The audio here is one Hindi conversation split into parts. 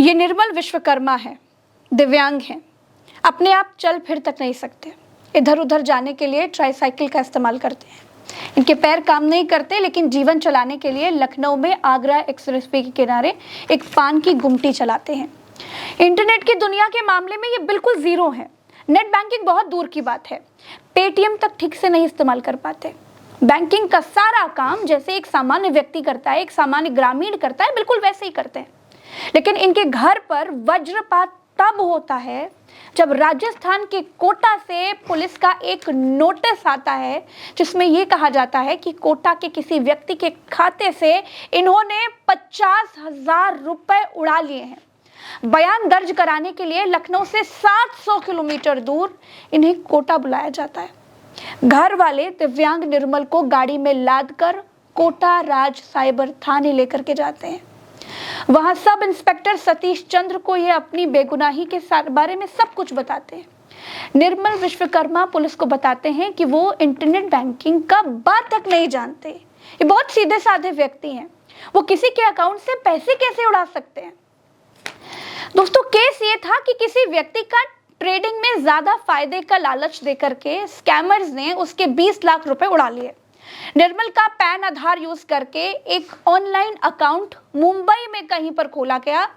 ये निर्मल विश्वकर्मा है, दिव्यांग हैं, अपने आप चल फिर तक नहीं सकते, इधर उधर जाने के लिए ट्राईसाइकिल का इस्तेमाल करते हैं। इनके पैर काम नहीं करते, लेकिन जीवन चलाने के लिए लखनऊ में आगरा एक्सप्रेसवे के किनारे एक पान की गुमटी चलाते हैं। इंटरनेट की दुनिया के मामले में ये बिल्कुल जीरो है। नेट बैंकिंग बहुत दूर की बात है, पेटीएम तक ठीक से नहीं इस्तेमाल कर पाते। बैंकिंग का सारा काम जैसे एक सामान्य व्यक्ति करता है, एक सामान्य ग्रामीण करता है, बिल्कुल वैसे ही करते हैं। लेकिन इनके घर पर वज्रपात तब होता है जब राजस्थान के कोटा से पुलिस का एक नोटिस आता है, जिसमें यह कहा जाता है कि कोटा के किसी व्यक्ति के खाते से इन्होंने 50,000 रुपए उड़ा लिए हैं। बयान दर्ज कराने के लिए लखनऊ से 700 किलोमीटर दूर इन्हें कोटा बुलाया जाता है। घर वाले दिव्यांग निर्मल को गाड़ी में लादकर कोटा राज साइबर थाने लेकर के जाते हैं। वहां सब इंस्पेक्टर सतीश चंद्र को यह अपनी बेगुनाही के बारे में सब कुछ बताते हैं। निर्मल विश्वकर्मा पुलिस को बताते हैं कि वो इंटरनेट बैंकिंग का बात तक नहीं जानते। ये बहुत सीधे साधे व्यक्ति हैं, वो किसी के अकाउंट से पैसे कैसे उड़ा सकते हैं। दोस्तों, केस ये था कि किसी व्यक्ति का ट्रेडिंग में ज्यादा फायदे का लालच देकर के स्कैमर्स ने उसके 20 लाख रुपए उड़ा लिए। निर्मल का पैन आधार यूज करके एक ऑनलाइन अकाउंट मुंबई में कहीं पर खोला गया,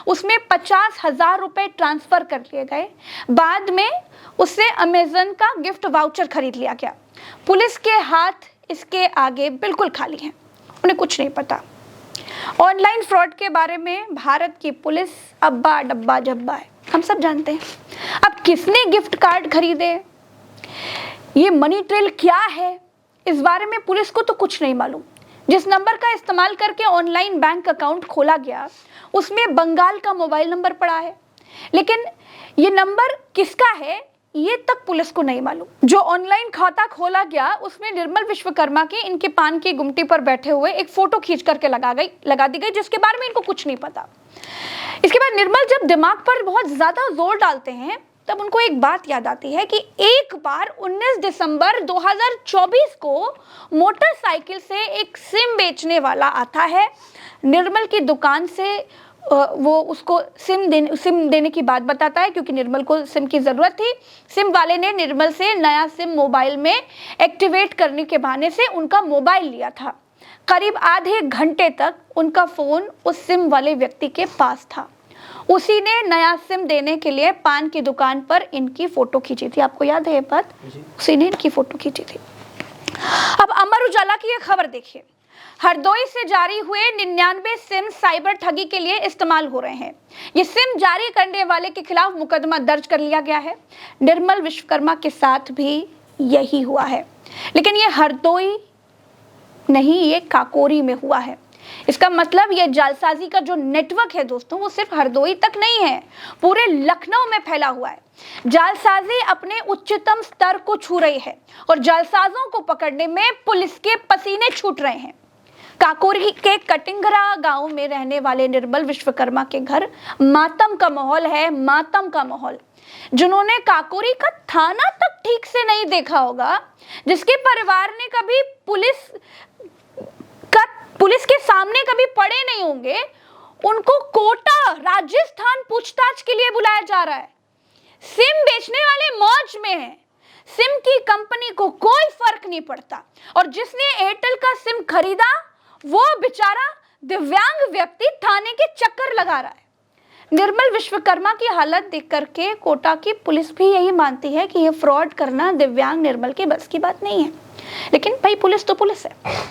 उसमें 50,000 रुपए ट्रांसफर कर लिए गए। बाद में उससे अमेजन का गिफ्ट वाउचर खरीद लिया गया। पुलिस के हाथ इसके आगे बिल्कुल खाली हैं, उन्हें कुछ नहीं पता। ऑनलाइन फ्रॉड के बारे में भारत की पुलिस अब्बा डब्बा जब्बा है, हम सब जानते हैं। अब किसने गिफ्ट कार्ड खरीदे, ये मनी ट्रेल क्या है, इस बारे में पुलिस को तो कुछ नहीं मालूम। जिस नंबर का इस्तेमाल करके ऑनलाइन बैंक अकाउंट खोला गया, उसमें बंगाल का मोबाइल नंबर पड़ा है, लेकिन ये नंबर किसका है ये तक पुलिस को नहीं मालूम। जो ऑनलाइन खाता खोला गया, उसमें निर्मल विश्वकर्मा के इनके पान की गुमटी पर बैठे हुए एक फोटो खींच करके लगा दी गई, जिसके बारे में इनको कुछ नहीं पता। इसके बाद निर्मल जब दिमाग पर बहुत ज्यादा जोर डालते हैं, तब उनको एक बात याद आती है कि एक बार 19 दिसंबर 2024 को मोटरसाइकिल से एक सिम बेचने वाला आता है। निर्मल की दुकान से वो उसको सिम देने की बात बताता है, क्योंकि निर्मल को सिम की ज़रूरत थी। सिम वाले ने निर्मल से नया सिम मोबाइल में एक्टिवेट करने के बहाने से उनका मोबाइल लिया था। करीब आधे घंटे तक उनका फ़ोन उस सिम वाले व्यक्ति के पास था। उसी ने नया सिम देने के लिए पान की दुकान पर इनकी फ़ोटो खींची थी। आपको याद है ये बात? उसी ने इनकी फ़ोटो खींची थी। अब अमर उजाला की ये खबर देखिए। हरदोई से जारी हुए 99 सिम साइबर ठगी के लिए इस्तेमाल हो रहे हैं। ये सिम जारी करने वाले के खिलाफ मुकदमा दर्ज कर लिया गया है। निर्मल विश्वकर्मा के साथ भी यही हुआ है, लेकिन ये हरदोई नहीं, ये काकोरी में हुआ है। इसका मतलब ये जालसाजी का जो नेटवर्क है दोस्तों, वो सिर्फ हरदोई तक नहीं है, पूरे लखनऊ में फैला हुआ है। जालसाजी अपने उच्चतम स्तर को छू रही है और जालसाजों को पकड़ने में पुलिस के पसीने छूट रहे हैं। काकोरी के कटिंगरा गांव में रहने वाले निर्मल विश्वकर्मा के घर मातम का माहौल है, मातम का माहौल। जिन्होंने काकोरी का थाना तक ठीक से नहीं देखा होगा, जिसके परिवार ने कभी पुलिस के सामने कभी पड़े नहीं होंगे, उनको कोटा राजस्थान पूछताछ के लिए बुलाया जा रहा है। सिम बेचने वाले मौज में हैं, सिम की कंपनी को कोई फर्क नहीं पड़ता, और जिसने एयरटेल का सिम खरीदा वो बेचारा दिव्यांग व्यक्ति थाने के चक्कर लगा रहा है। निर्मल विश्वकर्मा की हालत देख करके कोटा की पुलिस भी यही मानती है कि यह फ्रॉड करना दिव्यांग निर्मल के बस की बात नहीं है। लेकिन भाई, पुलिस तो पुलिस है।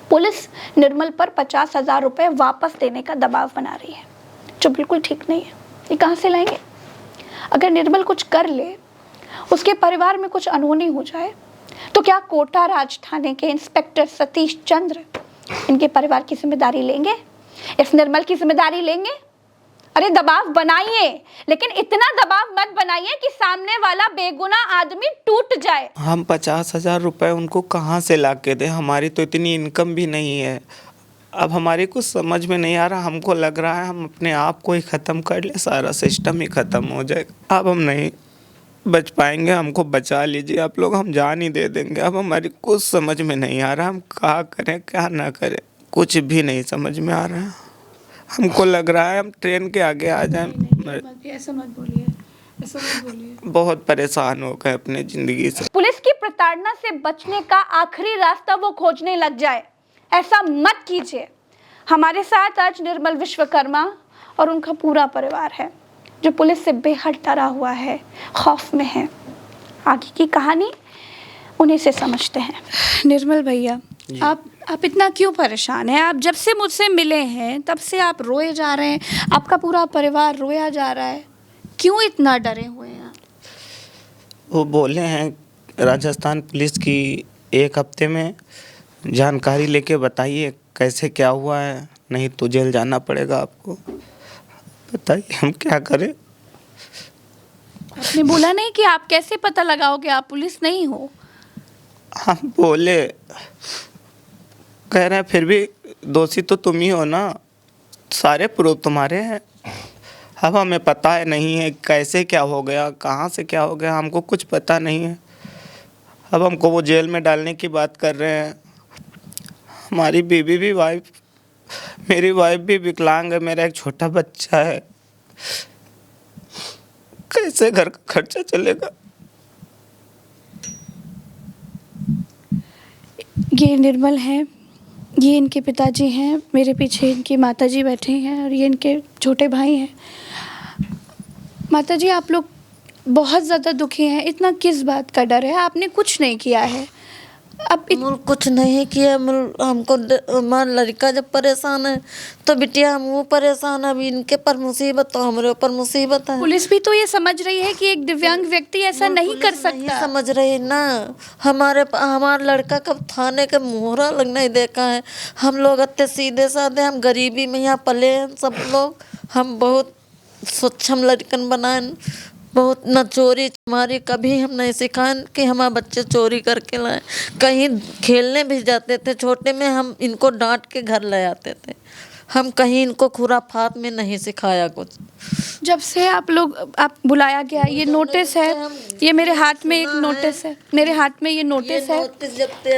पुलिस निर्मल पर 50,000 रुपए वापस देने का दबाव बना रही है, जो बिल्कुल ठीक नहीं है। ये कहाँ से लाएंगे? अगर निर्मल कुछ कर ले, उसके परिवार में कुछ अनहोनी हो जाए, तो क्या कोटा राज थाने के इंस्पेक्टर सतीश चंद्र इनके परिवार की जिम्मेदारी लेंगे? इस निर्मल की जिम्मेदारी लेंगे? अरे दबाव बनाइए, लेकिन इतना दबाव मत बनाइए कि सामने वाला बेगुनाह आदमी टूट जाए। हम 50,000 रुपए उनको कहाँ से ला के दें? हमारी तो इतनी इनकम भी नहीं है। अब हमारी कुछ समझ में नहीं आ रहा। हमको लग रहा है हम अपने आप को ही ख़त्म कर ले, सारा सिस्टम ही ख़त्म हो जाएगा। अब हम नहीं बच पाएंगे, हमको बचा लीजिए आप लोग, हम जान ही दे देंगे। अब हमारी कुछ समझ में नहीं आ रहा, हम क्या करें क्या ना करें, कुछ भी नहीं समझ में आ रहा है। हमको लग रहा है हम ट्रेन के आगे आ जाएं। ऐसा मत बोलिए, ऐसा मत बोलिए। बहुत परेशान हो गए अपने ज़िंदगी से। पुलिस की प्रताड़ना से बचने का आखिरी रास्ता वो खोजने लग जाए, ऐसा मत कीजिए। हमारे साथ आज निर्मल विश्वकर्मा और उनका पूरा परिवार है, जो पुलिस से बेहद डरा हुआ है, खौफ में है। आगे की कहानी उन्हीं से समझते हैं। निर्मल भैया, आप इतना क्यों परेशान हैं? आप जब से मुझसे मिले हैं तब से आप रोए जा रहे हैं, आपका पूरा परिवार रोया जा रहा है। क्यों इतना डरे हुए हैं? वो बोले हैं राजस्थान पुलिस की 1 हफ्ते में जानकारी लेके बताइए कैसे क्या हुआ है, नहीं तो जेल जाना पड़ेगा आपको। बताइए हम क्या करें। आपने बोला नहीं कि आप कैसे पता लगाओगे, आप पुलिस नहीं हो? हम बोले, कह रहे हैं फिर भी दोषी तो तुम ही हो ना, सारे प्रूफ तुम्हारे हैं। अब हमें पता है नहीं है कैसे क्या हो गया, कहाँ से क्या हो गया, हमको कुछ पता नहीं है। अब हमको वो जेल में डालने की बात कर रहे हैं। हमारी बीवी भी मेरी वाइफ भी विकलांग है, मेरा एक छोटा बच्चा है, कैसे घर का खर्चा चलेगा। ये निर्मल हैं, ये इनके पिताजी हैं, मेरे पीछे इनकी माताजी बैठी हैं और ये इनके छोटे भाई हैं। माताजी, आप लोग बहुत ज़्यादा दुखी हैं, इतना किस बात का डर है? आपने कुछ नहीं किया है। अब कुछ नहीं किया, हमको हमारा लड़का जब परेशान है तो बिटिया हम वो परेशान है। अभी इनके पर मुसीबत तो हमारे ऊपर मुसीबत है। पुलिस भी तो ये समझ रही है कि एक दिव्यांग व्यक्ति ऐसा नहीं कर सकता। नहीं समझ रही ना, हमारा लड़का कब थाने के मोहरा लग नहीं देखा है। हम लोग इतने सीधे साधे, हम गरीबी में यहाँ पले हैं सब लोग। हम बहुत सक्षम लड़कन बनाए, बहुत न चोरी हमारी कभी हम नहीं सिखाए कि हमारे बच्चे चोरी करके लाए। कहीं खेलने भी जाते थे छोटे में, हम इनको डांट के घर ले आते थे। हम कहीं इनको खुराफात में नहीं सिखाया कुछ। जब से आप बुलाया गया, ये नोटिस है, ये मेरे हाथ में एक नोटिस है, मेरे हाथ में ये नोटिस है,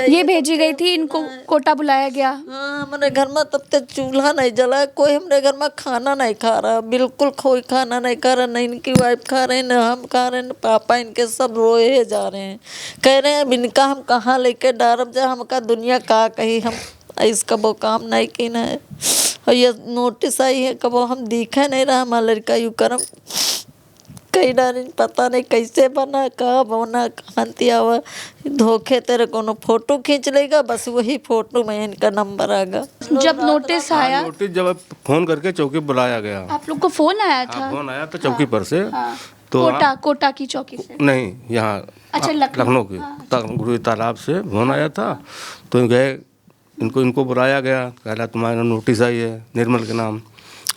ये भेजी गई थी, इनको कोटा बुलाया गया। हाँ, हमारे घर में तब तक चूल्हा नहीं जला, कोई हमारे घर में खाना नहीं खा रहा, बिल्कुल कोई खाना नहीं खा रहा। नहीं इनकी वाइफ खा रहे हैं, न हम खा रहे हैं, न पापा इनके, सब रोए जा रहे हैं। कह रहे हैं इनका हम कहाँ लेके डारब जा, हमका दुनिया का कही, हम इसका वो काम नहीं की ना है। और ये नोटिस आई है कब हम दिखा नहीं रहा, हमारा लड़का यू करम कहीं डारे, पता नहीं कैसे बना, कहाँ बना, कहाँ दिया हुआ। धोखे तेरे कोनो फोटो खींच लेगा, बस वही फोटो में इनका नंबर आएगा। जब नोटिस आया, नोटिस जब फोन करके चौकी बुलाया गया। आप लोग को फोन आया था? फोन आया था चौकी पर से। तो कोटा की चौकी से नहीं, यहाँ अच्छा, लखनऊ की गुरु तालाब से फोन आया था। तो गए, इनको बुलाया गया, कहला तुम्हारा नोटिस आई है निर्मल के नाम।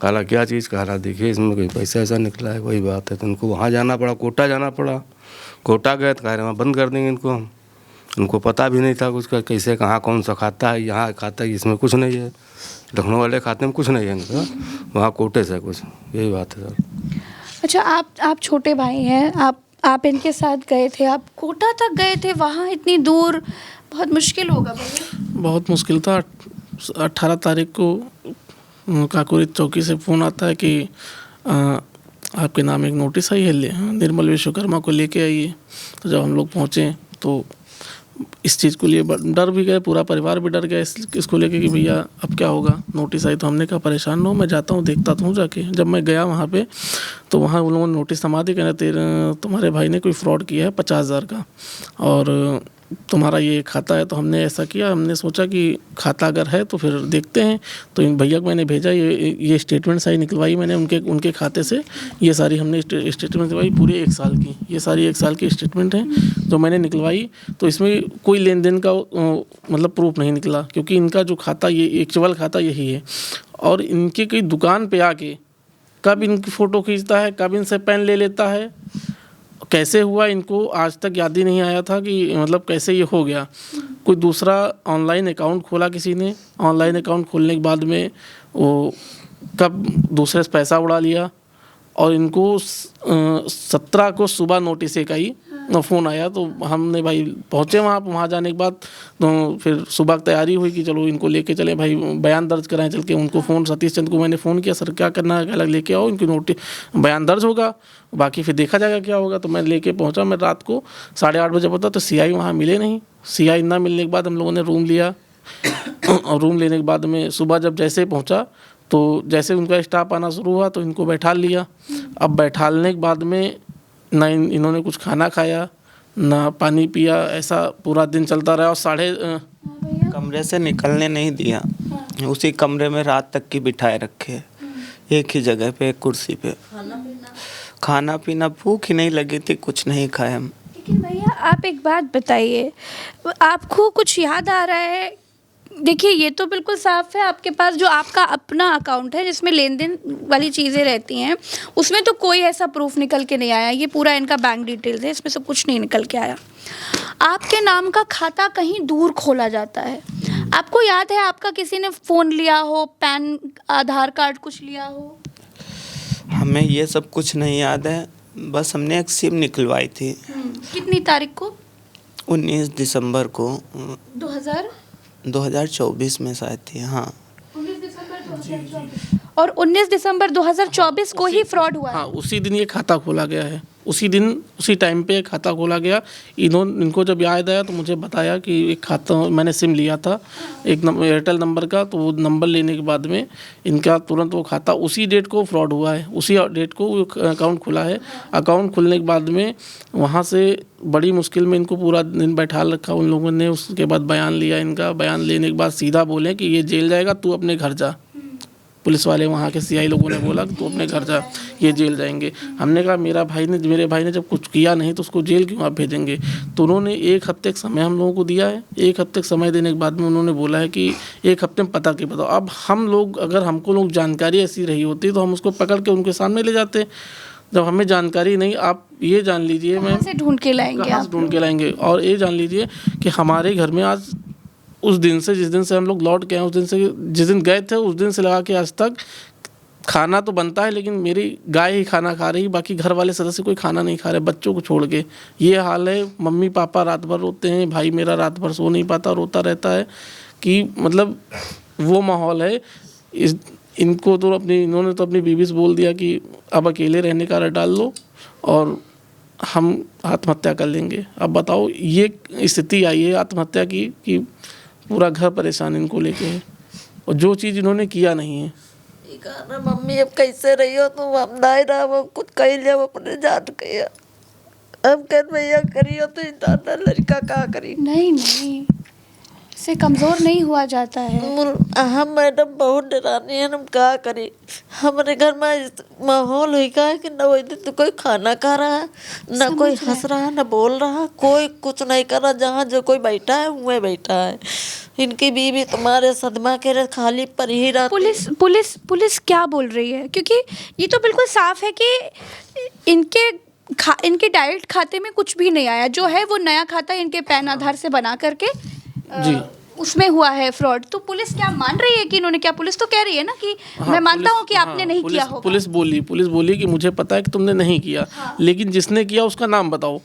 कहला क्या चीज़? कहला देखिए इसमें कोई पैसा ऐसा निकला है, वही बात है। तो इनको वहाँ जाना पड़ा, कोटा जाना पड़ा। कोटा गए तो कह रहे वहाँ बंद कर देंगे इनको। हम उनको पता भी नहीं था कुछ का, कैसे कहाँ कौन सा खाता है, यहाँ खाता है इसमें कुछ नहीं है, लखनऊ वाले खाते में कुछ नहीं है इनका, वहाँ कोटे से कुछ, यही बात है सर। अच्छा, आप छोटे भाई हैं, आप इनके साथ गए थे, आप कोटा तक गए थे, वहाँ इतनी दूर, बहुत मुश्किल होगा भैया? बहुत मुश्किल था। 18 तारीख को काकोरी चौकी से फ़ोन आता है कि आपके नाम एक नोटिस आई है, निर्मल विश्वकर्मा को लेके आइए। तो जब हम लोग पहुँचे तो इस चीज़ को लिए डर भी गए, पूरा परिवार भी डर गया इसको लेके कि भैया अब क्या होगा, नोटिस आई। तो हमने कहा परेशान न हो, मैं जाता हूँ, देखता तो हूँ जाके। जब मैं गया वहाँ पे तो वहाँ उन लोगों ने नोटिस थमा दी, कहना तुम्हारे भाई ने कोई फ्रॉड किया है 50,000 का, और तुम्हारा ये खाता है। तो हमने ऐसा किया, हमने सोचा कि खाता अगर है तो फिर देखते हैं। तो इन भैया को मैंने भेजा, ये स्टेटमेंट सारी निकलवाई मैंने उनके खाते से। ये सारी हमने स्टेटमेंट निकलवाई पूरे 1 साल की, ये सारी 1 साल की स्टेटमेंट हैं जो मैंने निकलवाई। तो इसमें कोई लेन देन का मतलब प्रूफ नहीं निकला, क्योंकि इनका जो खाता ये एक्चुअल खाता यही है। और इनके कोई दुकान पर आके कब इनकी फ़ोटो खींचता है, कब इनसे पेन ले लेता है, कैसे हुआ इनको आज तक याद ही नहीं आया था कि मतलब कैसे ये हो गया। कोई दूसरा ऑनलाइन अकाउंट खोला किसी ने, ऑनलाइन अकाउंट खोलने के बाद में वो कब दूसरे से पैसा उड़ा लिया। और इनको 17 को सुबह नोटिस एक आई फ़ोन आया तो हमने भाई पहुँचे वहाँ जाने के बाद तो फिर सुबह तैयारी हुई कि चलो इनको लेके चले भाई, बयान दर्ज कराएं चल के। उनको फ़ोन सतीश चंद को मैंने फ़ोन किया, सर क्या करना है, लेके आओ इनकी नोटिस, बयान दर्ज होगा, बाकी फिर देखा जाएगा क्या होगा। तो मैं लेके पहुँचा, मैं रात को 8:30 बजे पहुँचा तो CI वहाँ मिले नहीं। CI ना मिलने के बाद हम लोगों ने रूम लिया और रूम लेने के बाद में सुबह जब जैसे पहुँचा तो जैसे उनका स्टाफ आना शुरू हुआ तो इनको बैठाल लिया। अब बैठालने के बाद में ना इन्होंने कुछ खाना खाया ना पानी पिया, ऐसा पूरा दिन चलता रहा। और कमरे से निकलने नहीं दिया, उसी कमरे में रात तक की बिठाए रखे, एक ही जगह पे, एक कुर्सी पे। खाना पीना भूख ही नहीं लगी थी, कुछ नहीं खाए हम। लेकिन भैया आप एक बात बताइए, आपको कुछ याद आ रहा है? देखिए ये तो बिल्कुल साफ है, आपके पास जो आपका अपना अकाउंट है जिसमें लेन देन वाली चीज़ें रहती हैं, उसमें तो कोई ऐसा प्रूफ निकल के नहीं आया। ये पूरा इनका बैंक डिटेल्स है, इसमें से कुछ नहीं निकल के आया। आपके नाम का खाता कहीं दूर खोला जाता है। आपको याद है आपका किसी ने फ़ोन लिया हो, पैन, आधार कार्ड कुछ लिया हो? हमें ये सब कुछ नहीं याद है, बस हमने एक सिम निकलवाई थी। कितनी तारीख को? 19 दिसंबर को 2024 में शायद थी। हाँ 19 दिसंबर 2024। और 19 दिसंबर 2024 को ही फ्रॉड हुआ है। हाँ, उसी दिन ये खाता खोला गया है, उसी दिन उसी टाइम पे खाता खोला गया। इनको जब याद आया तो मुझे बताया कि एक खाता मैंने सिम लिया था एक एयरटेल नंबर का, तो वो नंबर लेने के बाद में इनका तुरंत वो खाता उसी डेट को फ्रॉड हुआ है, उसी डेट को अकाउंट खुला है। अकाउंट खुलने के बाद में वहाँ से बड़ी मुश्किल में इनको पूरा दिन बैठा रखा उन लोगों ने। उसके बाद बयान लिया इनका, बयान लेने के बाद सीधा बोले कि ये जेल जाएगा, तू अपने घर जा। पुलिस वाले वहाँ के CI लोगों ने बोला कि तू अपने घर जा, ये जेल जाएंगे। हमने कहा मेरे भाई ने जब कुछ किया नहीं तो उसको जेल क्यों आप भेजेंगे। तो उन्होंने 1 हफ्ते का समय हम लोगों को दिया है। 1 हफ्ते का समय देने के बाद में उन्होंने बोला है कि 1 हफ्ते में पता के बताओ। अब हम लोग अगर हमको जानकारी ऐसी रही होती तो हम उसको पकड़ के उनके सामने ले जाते। जब हमें जानकारी नहीं, आप ये जान लीजिए कहाँ से ढूंढ के लाएंगे और ये जान लीजिए कि हमारे घर में आज उस दिन से, जिस दिन से हम लोग लौट के आए, उस दिन से जिस दिन गए थे उस दिन से लगा के आज तक खाना तो बनता है लेकिन मेरी गाय ही खाना खा रही, बाकी घर वाले सदस्य कोई खाना नहीं खा रहे बच्चों को छोड़ के। ये हाल है। मम्मी पापा रात भर रोते हैं, भाई मेरा रात भर सो नहीं पाता, रोता रहता है कि मतलब वो माहौल है। इनको तो इन्होंने तो अपनी बीवी से बोल दिया कि अब अकेले रहने का डाल लो और हम आत्महत्या कर लेंगे। अब बताओ ये स्थिति आई है आत्महत्या की कि पूरा घर परेशान इनको लेके है, और जो चीज़ इन्होंने किया नहीं है। मम्मी अब कैसे रही हो तुम, हम नहीं रहा वो कुछ कह लिया अपने जाट के, अब कर भैया करियो तो दादा लड़का का करी। नहीं से कमज़ोर नहीं हुआ जाता है। हम मैडम बहुत डरानी है, हम क्या करें। हमारे घर में माहौल हुई का है कि न वही दिन तो कोई खाना खा रहा है, न कोई हंस रहा है, न बोल रहा है, कोई कुछ नहीं कर रहा। जहाँ जो कोई बैठा है वहीं बैठा है। इनकी बीवी तुम्हारे सदमा के खाली पर ही रहती। पुलिस क्या बोल रही है? क्योंकि ये तो बिल्कुल साफ है कि इनके डायरेक्ट खाते में कुछ भी नहीं आया, जो है वो नया खाता इनके पैन आधार से बना करके जी उसमें हुआ है फ्रॉड। तो पुलिस क्या मान रही है कि इन्होंने क्या? पुलिस तो कह रही है ना कि मैं मानता हूँ कि आपने नहीं किया होगा। पुलिस बोली कि मुझे पता है कि तुमने नहीं किया, लेकिन जिसने किया उसका नाम बताओ।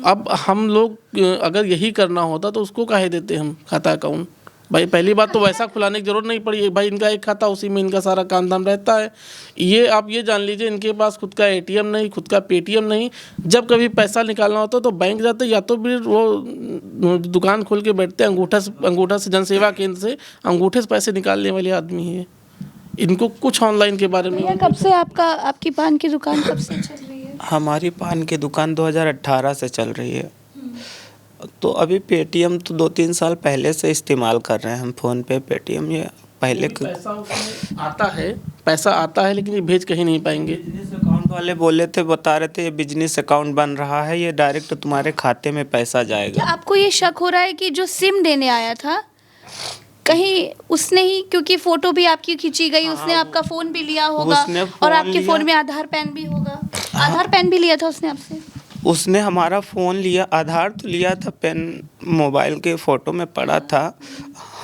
अब हम लोग अगर यही करना होता तो उसको काहे देते हम खाता अकाउंट। भाई पहली बात तो वैसा खुलाने की जरूरत नहीं पड़ी। भाई इनका एक खाता, उसी में इनका सारा काम धाम रहता है। ये आप ये जान लीजिए इनके पास खुद का ATM नहीं, खुद का पेटीएम नहीं। जब कभी पैसा निकालना होता तो बैंक जाते, या तो फिर वो दुकान खोल के बैठते अंगूठा से जनसेवा केंद्र से अंगूठे से पैसे निकालने वाले आदमी है। इनको कुछ ऑनलाइन के बारे में। कब से आपकी पान की दुकान कब से चल रही है? हमारी पान की दुकान 2018 से चल रही है। तो अभी पेटीएम तो 2-3 साल पहले से इस्तेमाल कर रहे हैं हम। फ़ोन पे पेटीएम ये पहले पैसा आता है लेकिन ये भेज कहीं नहीं पाएंगे। बिजनेस अकाउंट वाले बता रहे थे ये बिजनेस अकाउंट बन रहा है, ये डायरेक्ट तुम्हारे खाते में पैसा जाएगा। क्या आपको ये शक हो रहा है कि जो सिम देने आया था कहीं उसने ही, क्योंकि फोटो भी आपकी खींची गई, उसने आपका फ़ोन भी लिया होगा और आपके फ़ोन में आधार पैन भी होगा। आधार पैन भी लिया था उसने आपसे? उसने हमारा फ़ोन लिया, आधार तो लिया था, पेन मोबाइल के फ़ोटो में पड़ा था।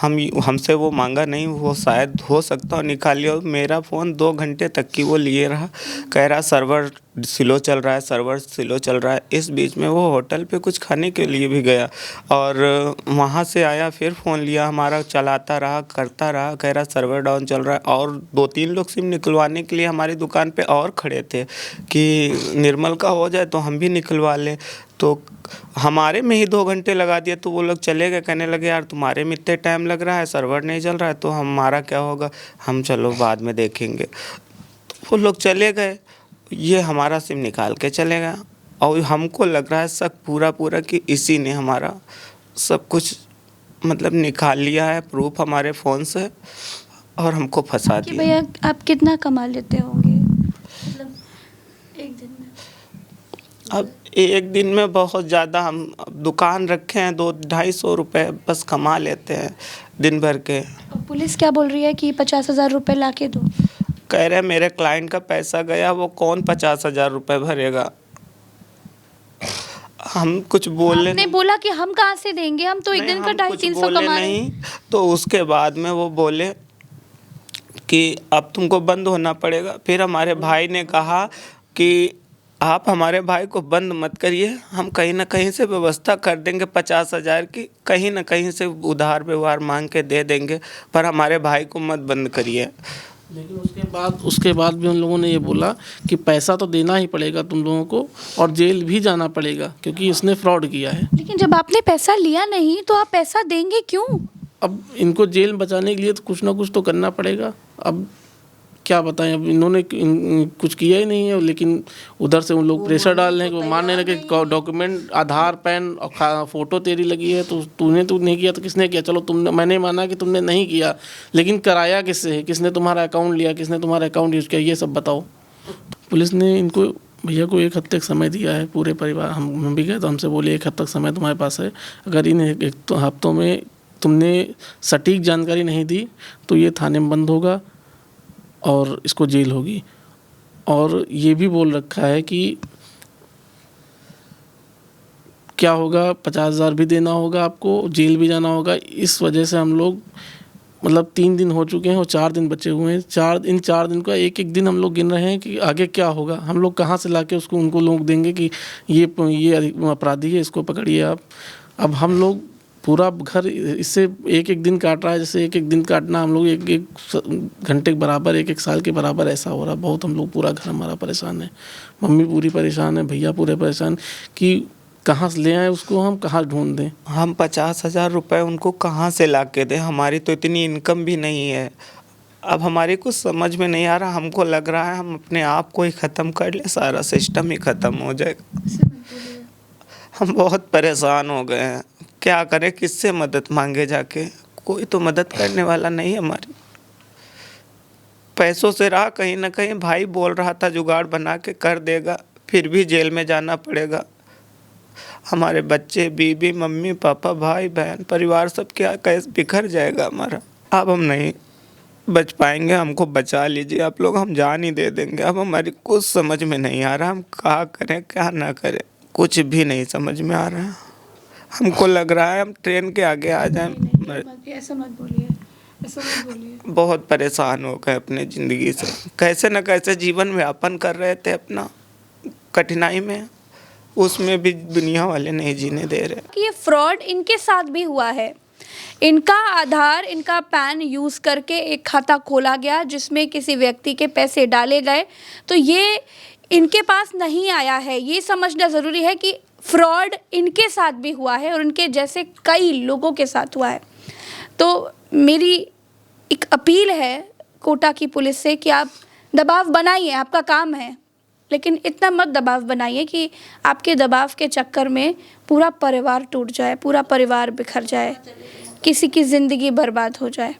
हमसे वो मांगा नहीं, वो शायद हो सकता हो निकाल लिया। मेरा फ़ोन 2 घंटे तक की वो लिए रहा, कह रहा सर्वर स्लो चल रहा है, सर्वर स्लो चल रहा है। इस बीच में वो होटल पे कुछ खाने के लिए भी गया और वहाँ से आया, फिर फ़ोन लिया हमारा, चलाता रहा, करता रहा, कह रहा सर्वर डाउन चल रहा है। और 2-3 लोग सिम निकलवाने के लिए हमारी दुकान पे और खड़े थे कि निर्मल का हो जाए तो हम भी निकलवा लें। तो हमारे में ही 2 घंटे लगा दिए, तो वो लोग चले गए, कहने लगे यार तुम्हारे में इतने टाइम लग रहा है, सर्वर नहीं चल रहा है, तो हमारा क्या होगा, हम चलो बाद में देखेंगे। वो लोग चले गए, ये हमारा सिम निकाल के चले गए और हमको लग रहा है शक पूरा कि इसी ने हमारा सब कुछ मतलब निकाल लिया है, प्रूफ हमारे फ़ोन से, और हमको फंसा कि दिया। भैया आप कितना कमा लेते होंगे मतलब एक दिन में? अब एक दिन में बहुत ज़्यादा, हम अब दुकान रखे हैं, 200-250 रुपये बस कमा लेते हैं दिन भर के। और पुलिस क्या बोल रही है कि 50,000 रुपये ला के दो? कह रहे मेरे क्लाइंट का पैसा गया, वो कौन 50,000 रुपये भरेगा। हम कुछ बोले आपने बोला कि हम कहाँ से देंगे, हम तो एक दिन का 250-300 बोले कमा रहे हैं। नहीं। तो उसके बाद में वो बोले कि अब तुमको बंद होना पड़ेगा। फिर हमारे भाई ने कहा कि आप हमारे भाई को बंद मत करिए, हम कहीं ना कहीं से व्यवस्था कर देंगे 50,000 की, कहीं ना कहीं से उधार व्यवहार मांग के दे देंगे, पर हमारे भाई को मत बंद करिए। लेकिन उसके बाद भी उन लोगों ने ये बोला कि पैसा तो देना ही पड़ेगा तुम लोगों को और जेल भी जाना पड़ेगा क्योंकि इसने फ्रॉड किया है। लेकिन जब आपने पैसा लिया नहीं तो आप पैसा देंगे क्यों? अब इनको जेल बचाने के लिए तो कुछ ना कुछ तो करना पड़ेगा। अब क्या बताएं, अब इन्होंने कुछ किया ही नहीं है, लेकिन उधर से उन लोग प्रेशर डाल रहे हैं कि वो मानने लगे डॉक्यूमेंट, आधार, पैन और फ़ोटो तेरी लगी है, तो तूने नहीं किया तो किसने किया? चलो तुमने, मैंने माना कि तुमने नहीं किया, लेकिन कराया किससे है, किसने तुम्हारा अकाउंट लिया, किसने तुम्हारा अकाउंट यूज़ किया, ये सब बताओ। पुलिस ने इनको, भैया को 1 हफ्ते तक समय दिया है, पूरे परिवार, हम भी गए तो हमसे बोले 1 हफ्ते तक समय तुम्हारे पास है, अगर इन 1 हफ्तों में तुमने सटीक जानकारी नहीं दी तो ये थाने में बंद होगा और इसको जेल होगी। और ये भी बोल रखा है कि क्या होगा, 50,000 भी देना होगा आपको, जेल भी जाना होगा। इस वजह से हम लोग मतलब 3 दिन हो चुके हैं और 4 दिन बचे हुए हैं। इन 4 दिन का एक दिन हम लोग गिन रहे हैं कि आगे क्या होगा। हम लोग कहाँ से लाके उसको उनको लोग देंगे कि ये अपराधी है, इसको पकड़िए आप। अब हम लोग पूरा घर इससे एक दिन काट रहा है, जैसे एक दिन काटना हम लोग 1 घंटे के बराबर, 1 साल के बराबर ऐसा हो रहा है। बहुत हम लोग, पूरा घर हमारा परेशान है, मम्मी पूरी परेशान है, भैया पूरे परेशान कि कहाँ से ले आए उसको, हम कहाँ ढूंढ दें। हम 50,000 रुपये उनको कहाँ से ला के दें, हमारी तो इतनी इनकम भी नहीं है। अब हमारी कुछ समझ में नहीं आ रहा, हमको लग रहा है हम अपने आप को ही ख़त्म कर ले, सारा सिस्टम ही ख़त्म हो जाएगा। हम बहुत परेशान हो गए हैं, क्या करें, किससे मदद मांगे जाके, कोई तो मदद करने वाला नहीं है हमारी। पैसों से रहा, कहीं ना कहीं भाई बोल रहा था जुगाड़ बना के कर देगा, फिर भी जेल में जाना पड़ेगा। हमारे बच्चे, बीवी, मम्मी पापा, भाई बहन, परिवार सब क्या कैसे बिखर जाएगा हमारा। अब हम नहीं बच पाएंगे, हमको बचा लीजिए आप लोग, हम जान ही दे देंगे। अब हमारी कुछ समझ में नहीं आ रहा, हम क्या करें क्या ना करें, कुछ भी नहीं समझ में आ रहा है। हमको लग रहा है हम ट्रेन के आगे आ जाएं। ऐसा मत बोलिए, ऐसा मत बोलिए। बहुत परेशान हो गए अपने ज़िंदगी से, कैसे न कैसे जीवन व्यापन कर रहे थे अपना, कठिनाई में, उसमें भी दुनिया वाले नहीं जीने दे रहे। कि ये फ्रॉड इनके साथ भी हुआ है। इनका आधार, इनका पैन यूज़ करके एक खाता खोला गया जिसमें किसी व्यक्ति के पैसे डाले गए, तो ये इनके पास नहीं आया है। ये समझना ज़रूरी है कि फ्रॉड इनके साथ भी हुआ है और इनके जैसे कई लोगों के साथ हुआ है। तो मेरी एक अपील है कोटा की पुलिस से कि आप दबाव बनाइए, आपका काम है, लेकिन इतना मत दबाव बनाइए कि आपके दबाव के चक्कर में पूरा परिवार टूट जाए, पूरा परिवार बिखर जाए, किसी की ज़िंदगी बर्बाद हो जाए।